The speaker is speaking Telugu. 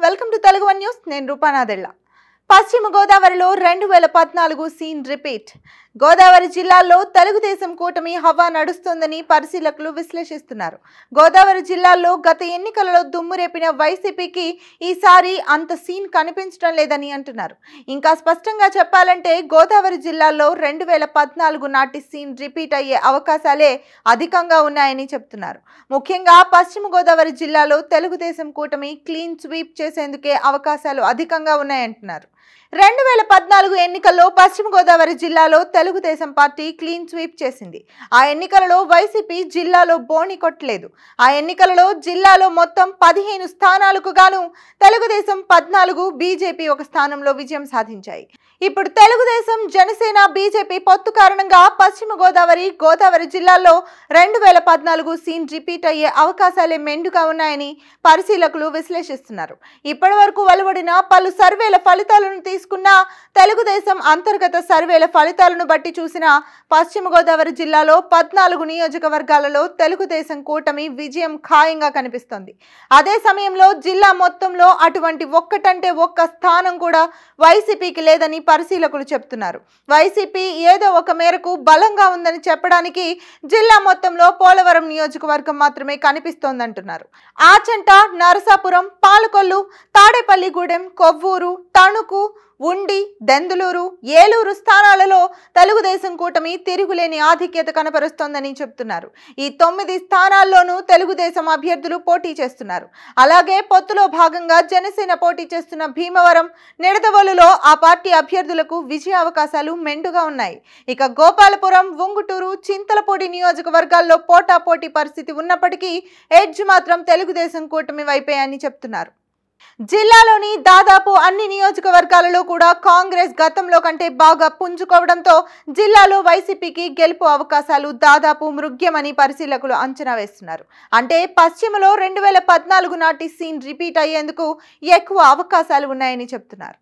Welcome to Telugu one news. నేను రూపానాదెళ్ళ. పశ్చిమ గోదావరిలో 2014 సీన్ రిపీట్. గోదావరి జిల్లాల్లో తెలుగుదేశం కూటమి హవా నడుస్తోందని పరిశీలకులు విశ్లేషిస్తున్నారు. గోదావరి జిల్లాల్లో గత ఎన్నికలలో దుమ్ము రేపిన వైసీపీకి ఈసారి అంత సీన్ కనిపించడం లేదని అంటున్నారు. ఇంకా స్పష్టంగా చెప్పాలంటే గోదావరి జిల్లాల్లో 2014 నాటి సీన్ రిపీట్ అయ్యే అవకాశాలే అధికంగా ఉన్నాయని చెప్తున్నారు. ముఖ్యంగా పశ్చిమ గోదావరి జిల్లాలో తెలుగుదేశం కూటమి క్లీన్ స్వీప్ చేసేందుకే అవకాశాలు అధికంగా ఉన్నాయంటున్నారు. 2014 ఎన్నికల్లో పశ్చిమ గోదావరి జిల్లాలో తెలుగుదేశం పార్టీ క్లీన్ స్వీప్ చేసింది. ఆ ఎన్నికలలో వైసీపీ జిల్లాలో బోణి కొట్టలేదు. ఆ ఎన్నికలలో జిల్లాలో మొత్తం 15 స్థానాలకు గాను తెలుగుదేశం 14, బీజేపీ ఒక స్థానంలో విజయం సాధించాయి. ఇప్పుడు తెలుగుదేశం, జనసేన, బీజేపీ పొత్తు కారణంగా పశ్చిమ గోదావరి జిల్లాల్లో 2014 సీన్ రిపీట్ అయ్యే అవకాశాలే మెండుగా ఉన్నాయని పరిశీలకులు విశ్లేషిస్తున్నారు. ఇప్పటి వరకు వెలువడిన పలు సర్వేల ఫలితాలను తీసుకున్న తెలుగుదేశం అంతర్గత సర్వేల ఫలితాలను బట్టి చూసిన పశ్చిమ గోదావరి జిల్లాలో 14 నియోజకవర్గాలలో తెలుగుదేశం కూటమి విజయం ఖాయంగా కనిపిస్తోంది. అదే సమయంలో జిల్లా మొత్తంలో అటువంటి ఒక్కటంటే ఒక్క స్థానం కూడా వైసీపీకి లేదని పరిశీలకులు చెప్తున్నారు. వైసీపీ ఏదో ఒక మేరకు బలంగా ఉందని చెప్పడానికి జిల్లా మొత్తంలో పోలవరం నియోజకవర్గం మాత్రమే కనిపిస్తోందంటున్నారు. ఆచంట, నరసాపురం, పాలకొల్లు, తాడేపల్లిగూడెం, కొవ్వూరు, తణుకు, ఉండి, దెందులూరు, ఏలూరు స్థానాలలో తెలుగుదేశం కూటమి తిరుగులేని ఆధిక్యత కనపరుస్తోందని చెప్తున్నారు. ఈ 9 స్థానాల్లోనూ తెలుగుదేశం అభ్యర్థులు పోటీ చేస్తున్నారు. అలాగే పొత్తులో భాగంగా జనసేన పోటీ చేస్తున్న భీమవరం, నిడదవోలులో ఆ పార్టీ అభ్యర్థులకు విజయ అవకాశాలు మెండుగా ఉన్నాయి. ఇక గోపాలపురం, ఉంగుటూరు, చింతలపూడి నియోజకవర్గాల్లో పోటాపోటీ పరిస్థితి ఉన్నప్పటికీ ఎడ్జ్ మాత్రం తెలుగుదేశం కూటమి వైపే అని చెప్తున్నారు. జిల్లాలోని దాదాపు అన్ని నియోజకవర్గాలలో కూడా కాంగ్రెస్ గతంలో కంటే బాగా పుంజుకోవడంతో జిల్లాలో వైసీపీకి గెలుపు అవకాశాలు దాదాపు మృగ్యమని పరిశీలకులు అంచనా వేస్తున్నారు. అంటే పశ్చిమలో 2014 నాటి సీన్ రిపీట్ అయ్యేందుకు ఎక్కువ అవకాశాలు ఉన్నాయని చెప్తున్నారు.